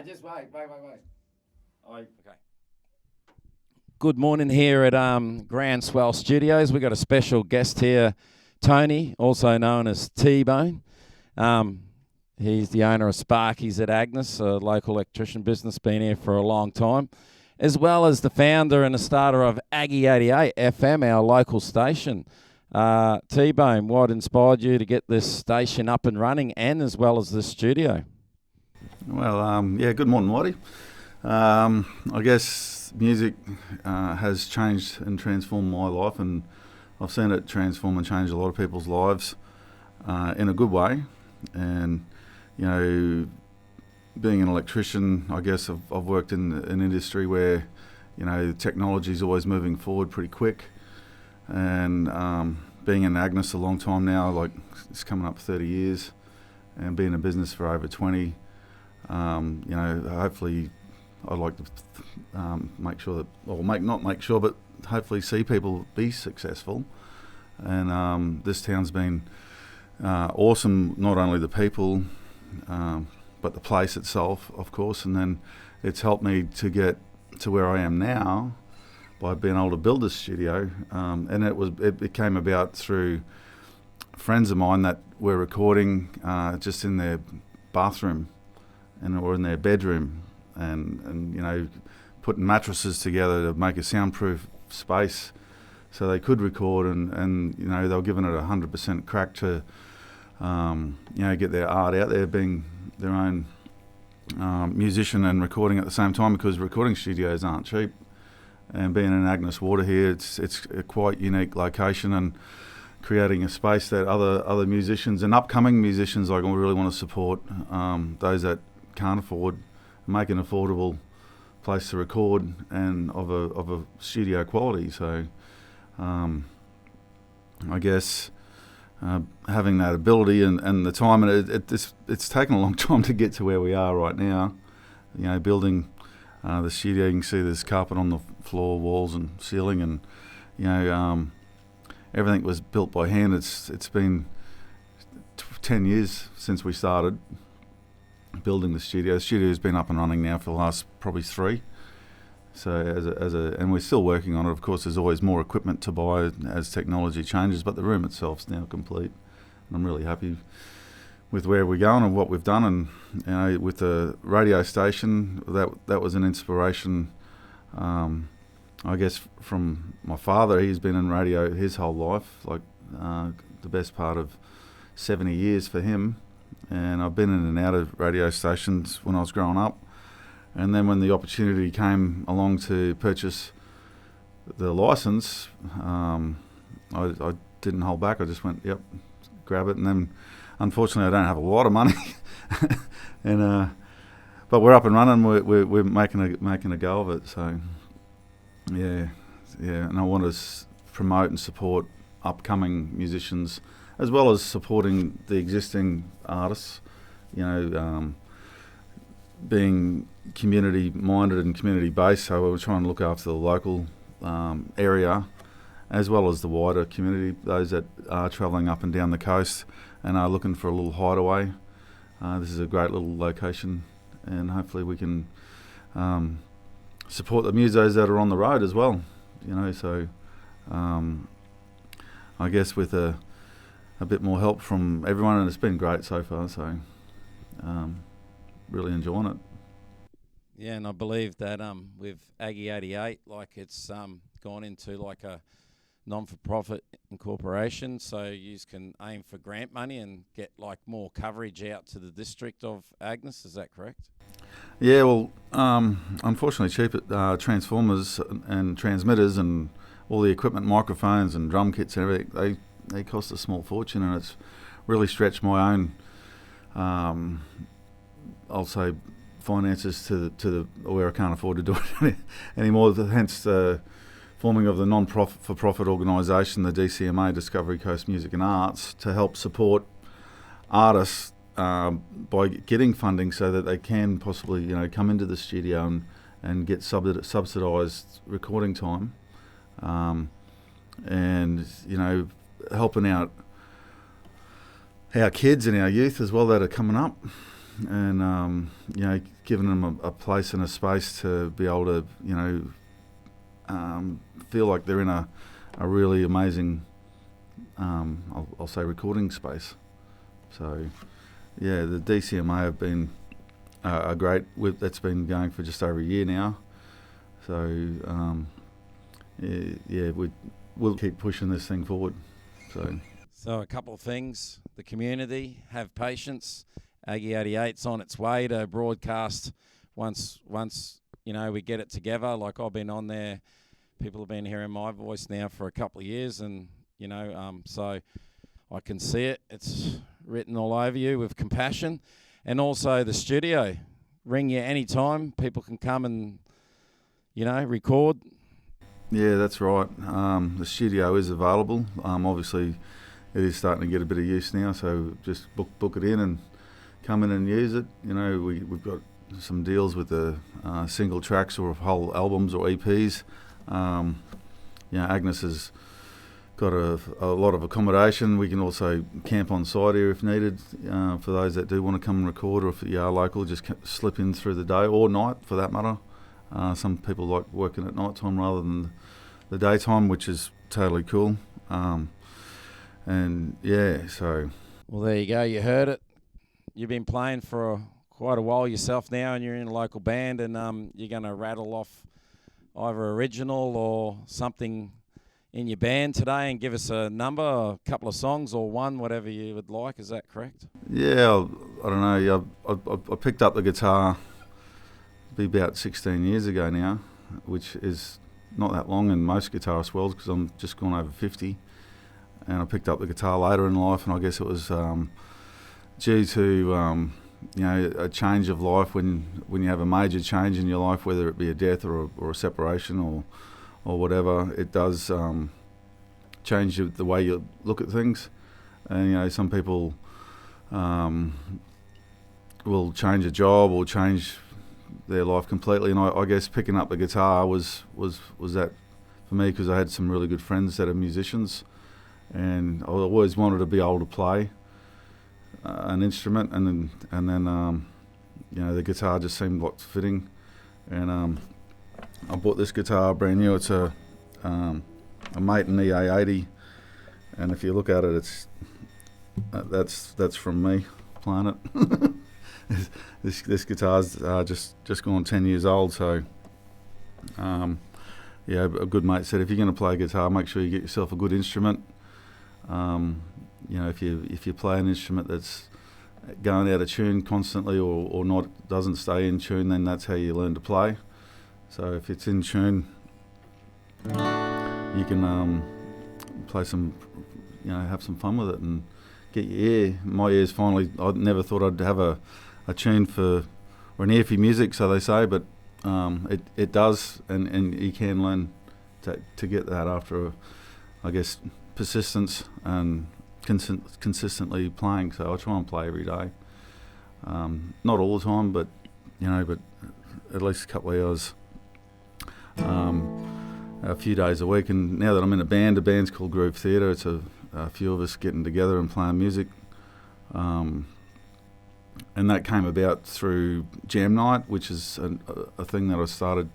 Just wait. Okay. Good morning here at Grand Swell Studios. We've got a special guest here, Tony, also known as T-Bone. He's the owner of Sparky's at Agnes, a local electrician business, been here for a long time, as well as the founder and the starter of Aggie 88fm, our local station. T-Bone, what inspired you to get this station up and running and as well as the studio? Well, good morning, Whitey. I guess music has changed and transformed my life, and I've seen it transform and change a lot of people's lives in a good way. And, you know, being an electrician, I guess I've worked in an industry where, you know, technology is always moving forward pretty quick. And being in Agnes a long time now, like it's coming up 30 years, and being in business for over 20, hopefully I'd like to make sure that, or not make sure, but hopefully see people be successful. And this town's been awesome, not only the people, but the place itself, of course. And then it's helped me to get to where I am now by being able to build this studio. And it came about through friends of mine that were recording just in their bathroom or in their bedroom, and you know, putting mattresses together to make a soundproof space so they could record, and you know, they were giving it 100% crack to get their art out there, being their own musician and recording at the same time, because recording studios aren't cheap. And being in Agnes Water here, it's a quite unique location, and creating a space that other musicians and upcoming musicians like really want to support, those that can't afford, make an affordable place to record and of a studio quality. So I guess having that ability and the time, and it's taken a long time to get to where we are right now. You know, building the studio, you can see there's carpet on the floor, walls and ceiling, and you know, everything was built by hand. It's been 10 years since we started building the studio. The studio's been up and running now for the last probably 3. So and we're still working on it. Of course, there's always more equipment to buy as technology changes, but the room itself's now complete. And I'm really happy with where we're going and what we've done. And you know, with the radio station, that was an inspiration, I guess, from my father. He's been in radio his whole life, like the best part of 70 years for him. And I've been in and out of radio stations when I was growing up. And then when the opportunity came along to purchase the license, I didn't hold back. I just went, yep, grab it. And then, unfortunately, I don't have a lot of money, but we're up and running. We're making a go of it. So, yeah. And I want to promote and support upcoming musicians, as well as supporting the existing artists. You know, being community-minded and community-based, so we're trying to look after the local area, as well as the wider community, those that are travelling up and down the coast and are looking for a little hideaway. This is a great little location, and hopefully we can support the musos that are on the road as well. You know, so I guess with a bit more help from everyone, and it's been great so far. So really enjoying it. Yeah, and I believe that with Aggie 88, like it's gone into like a non-for-profit incorporation, so you can aim for grant money and get like more coverage out to the district of Agnes. Is that correct? Yeah, well, unfortunately, cheap transformers and transmitters and all the equipment, microphones and drum kits and everything, they cost a small fortune, and it's really stretched my own, I'll say, finances to the where I can't afford to do it anymore. Hence the forming of the non-for-profit organisation, the DCMA, Discovery Coast Music and Arts, to help support artists by getting funding so that they can possibly, you know, come into the studio and get subsidised recording time, and you know, helping out our kids and our youth as well that are coming up. and giving them a place and a space to be able to feel like they're in a really amazing I'll say recording space. So yeah, the DCMA have been a great that's been going for just over a year now. So we'll keep pushing this thing forward. So a couple of things: the community, have patience. Aggie 88's on its way to broadcast once we get it together. Like, I've been on there, people have been hearing my voice now for a couple of years, and so I can see it. It's written all over you with compassion. And also the studio. Ring you anytime. People can come and record. Yeah, that's right. The studio is available. Obviously, it is starting to get a bit of use now, so just book it in and come in and use it. We've got some deals with the single tracks or whole albums or EPs. Agnes has got a lot of accommodation. We can also camp on site here if needed, for those that do want to come and record, or if you are local, just slip in through the day or night for that matter. Some people like working at night time rather than the daytime, which is totally cool. So. Well, there you go. You heard it. You've been playing for quite a while yourself now, and you're in a local band, and you're going to rattle off either original or something in your band today and give us a number, a couple of songs, or one, whatever you would like. Is that correct? Yeah, I don't know. I picked up the guitar be about 16 years ago now, which is not that long in most guitarist worlds, because I'm just gone over 50. And I picked up the guitar later in life, and I guess it was due to a change of life. When you have a major change in your life, whether it be a death or a separation or whatever, it does change the way you look at things. And some people will change a job or change their life completely. And I guess picking up the guitar was that for me, because I had some really good friends that are musicians, and I always wanted to be able to play an instrument, and then the guitar just seemed like fitting, and I bought this guitar brand new. It's a Maton EA80, and if you look at it, it's that's from me playing it. This guitar's just gone 10 years old, so a good mate said, if you're going to play guitar, make sure you get yourself a good instrument. If you play an instrument that's going out of tune constantly or not, doesn't stay in tune, then that's how you learn to play. So if it's in tune, you can play some, have some fun with it and get your ear. My ears finally, I never thought I'd have a tune for, or an ear for music, so they say, but it does, and you can learn to get that after, I guess, persistence and consistently playing. So I try and play every day, not all the time, but at least a couple of hours, a few days a week. And now that I'm in a band, the band's called Groove Theatre. It's a few of us getting together and playing music, and that came about through Jam Night, which is a thing that I started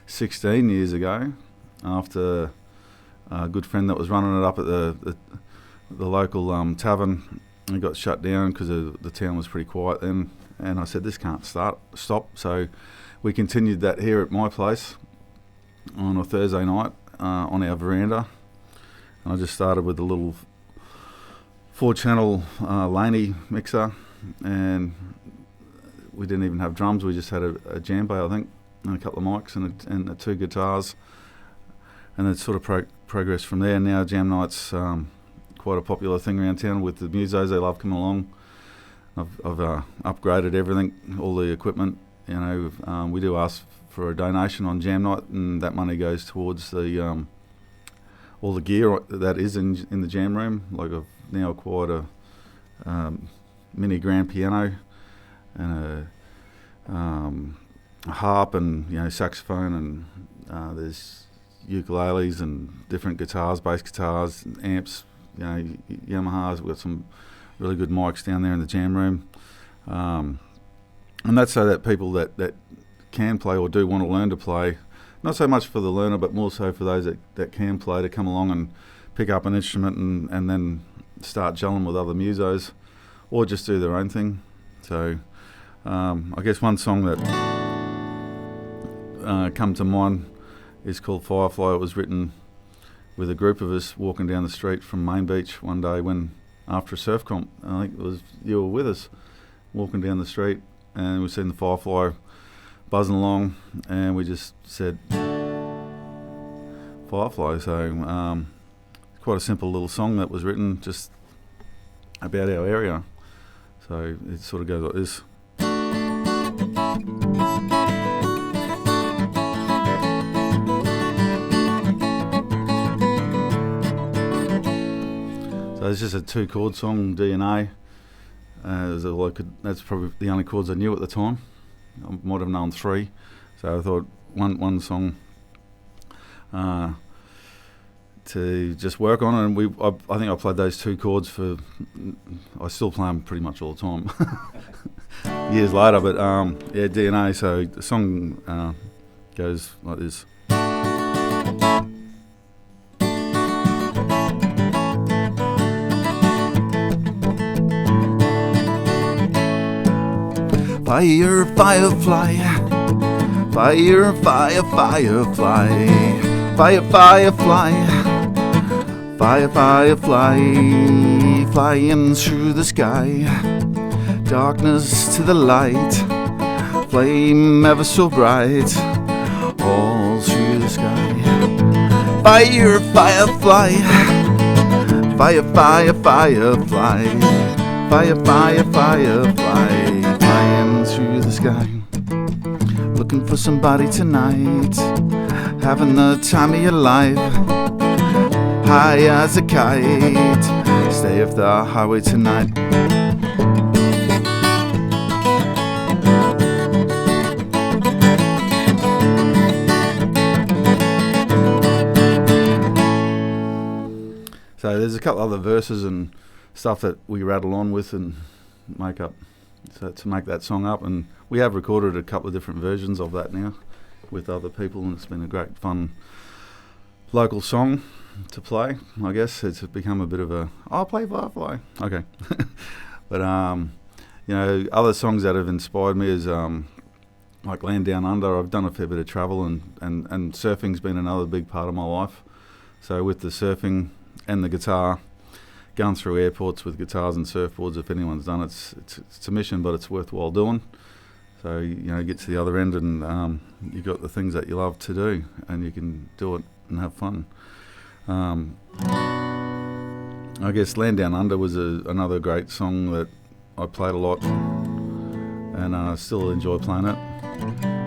16 years ago after a good friend that was running it up at the local tavern. It got shut down because the town was pretty quiet then, and I said, this can't stop. So we continued that here at my place on a Thursday night on our veranda. And I just started with a little 4-channel Laney mixer, and we didn't even have drums. We just had a djembe, I think, and a couple of mics and 2 guitars, and it sort of progressed from there. Now Jam Night's quite a popular thing around town with the musos. They love coming along. I've upgraded everything, all the equipment. We do ask for a donation on Jam Night, and that money goes towards the all the gear that is in the jam room. Like, I've now acquired a mini grand piano and a harp and saxophone, and there's ukuleles and different guitars, bass guitars, and amps, Yamahas. We've got some really good mics down there in the jam room. And that's so that people that can play or do want to learn to play, not so much for the learner, but more so for those that can play, to come along and pick up an instrument and then start gelling with other musos, or just do their own thing. So I guess one song that come to mind is called Firefly. It was written with a group of us walking down the street from Main Beach one day when after a surf comp. I think it was you were with us, walking down the street, and we seen the Firefly buzzing along, and we just said Firefly. So quite a simple little song that was written just about our area. So it sort of goes like this. So it's just a 2-chord song, D and A. That's probably the only chords I knew at the time. I might have known 3. So I thought one song to just work on, and I think I played those 2 chords for. I still play them pretty much all the time, years later. But yeah, DNA. So the song goes like this. Fire, firefly, fire, fire, firefly, fire, firefly, fire, firefly, flying through the sky, darkness to the light, flame ever so bright, all through the sky. Fire, firefly, fire, fire, firefly, fire, fire, firefly, flying through the sky. Looking for somebody tonight, having the time of your life, high as a kite, stay off the highway tonight. So there's a couple other verses and stuff that we rattle on with and make up, so to make that song up. And we have recorded a couple of different versions of that now with other people, and it's been a great fun local song to play. I guess it's become a bit of a, I'll play Firefly, okay. But you know, other songs that have inspired me is like Land Down Under. I've done a fair bit of travel, and surfing's been another big part of my life. So with the surfing and the guitar, going through airports with guitars and surfboards, if anyone's done it, it's a mission, but it's worthwhile doing. So, you know, get to the other end and you've got the things that you love to do, and you can do it and have fun. I guess Land Down Under was another great song that I played a lot, and I still enjoy playing it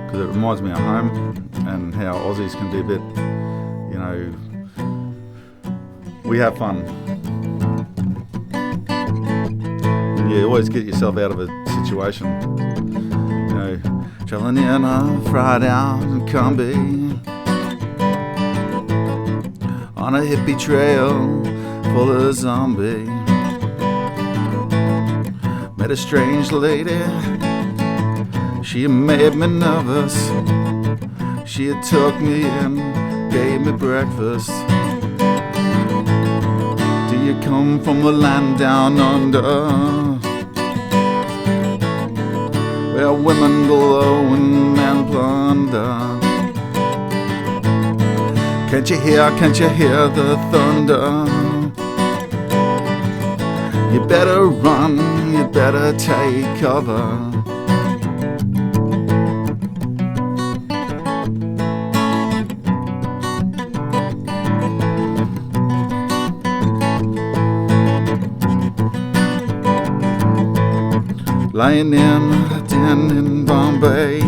because it reminds me of home and how Aussies can be a bit, you know, we have fun. And you always get yourself out of a situation. You know, travelling in a Friday out in Combi on a hippie trail full of zombie. Met a strange lady, she made me nervous. She had took me in, gave me breakfast. Do you come from the land down under, where women glow and men plunder? Can't you hear the thunder? You better run, you better take cover. Lying in a den in Bombay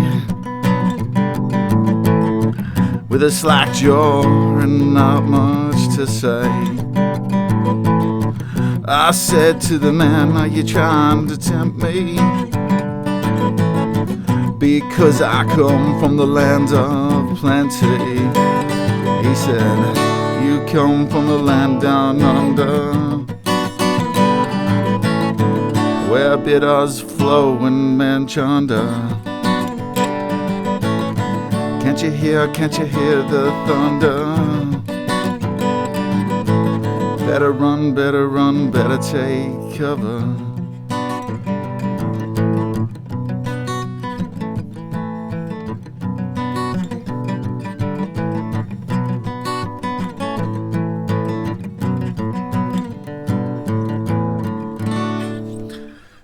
with a slack jaw and not much to say, I said to the man, are you trying to tempt me? Because I come from the land of plenty. He said, you come from the land down under, where bitters flow in Manchanda. Can't you hear the thunder? Better run, better take cover.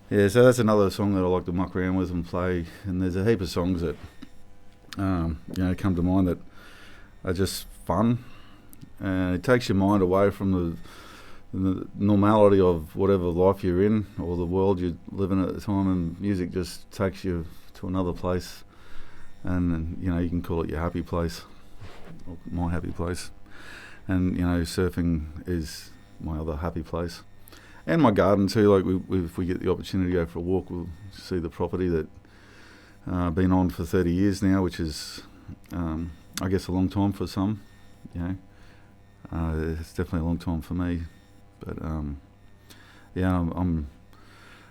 Yeah, so that's another song that I like to muck around with and play. And there's a heap of songs that come to mind that are just fun, and it takes your mind away from the normality of whatever life you're in or the world you're living at the time, and music just takes you to another place, and you can call it your happy place, or my happy place, and surfing is my other happy place. And my garden too. Like if we get the opportunity to go for a walk, we'll see the property that been on for 30 years now, which is, I guess, a long time for some. It's definitely a long time for me. But I'm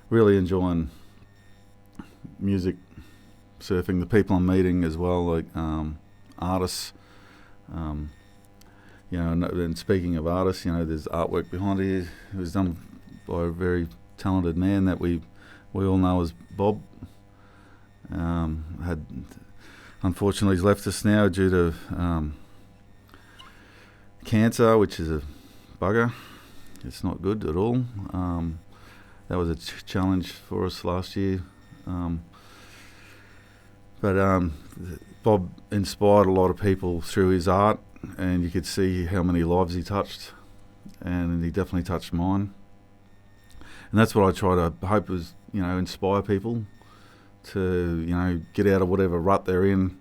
really enjoying music, surfing, the people I'm meeting as well, like artists. And speaking of artists, there's artwork behind here. It was done by a very talented man that we all know as Bob. Unfortunately he's left us now due to cancer, which is a bugger. It's not good at all. That was a challenge for us last year. But Bob inspired a lot of people through his art, and you could see how many lives he touched, and he definitely touched mine. And that's what I try to hope is, inspire people to, get out of whatever rut they're in.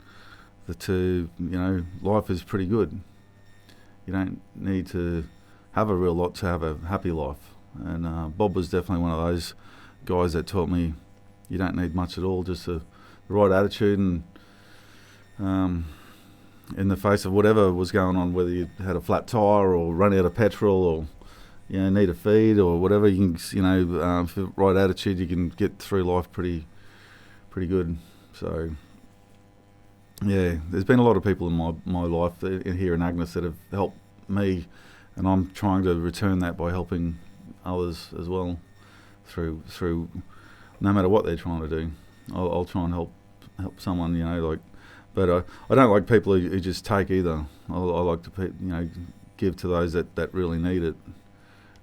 Life is pretty good. You don't need to have a real lot to have a happy life. And Bob was definitely one of those guys that taught me you don't need much at all, just the right attitude, and in the face of whatever was going on, whether you had a flat tire or run out of petrol or need a feed or whatever, you can, for the right attitude, you can get through life pretty good. So yeah, there's been a lot of people in my life here in Agnes that have helped me, and I'm trying to return that by helping others as well through no matter what they're trying to do. I'll try and help someone, but I don't like people who just take either. I like to give to those that really need it,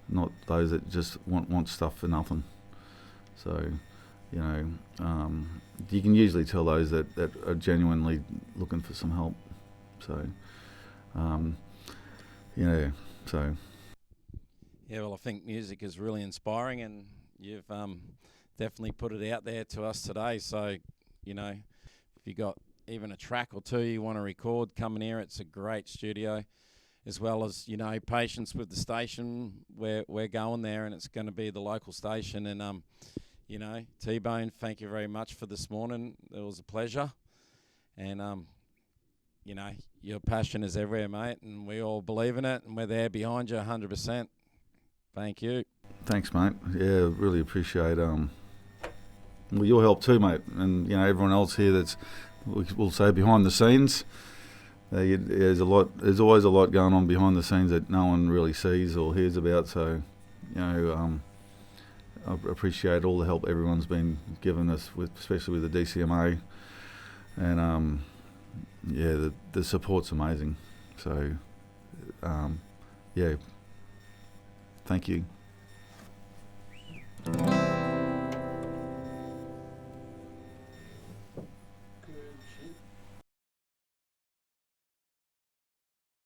not those that just want stuff for nothing. So you can usually tell those that are genuinely looking for some help. So Yeah, well, I think music is really inspiring, and you've definitely put it out there to us today. So, if you got even a track or two you want to record, come in here. It's a great studio, as well as, patience with the station. We're going there, and it's going to be the local station. And, T-Bone, thank you very much for this morning. It was a pleasure. And, your passion is everywhere, mate, and we all believe in it, and we're there behind you 100%. Thank you. Thanks, mate. Yeah, really appreciate your help too, mate, and everyone else here that's, we'll say, behind the scenes. There's always a lot going on behind the scenes that no one really sees or hears about. So, I appreciate all the help everyone's been giving us, especially with the DCMA, and the support's amazing. So, thank you.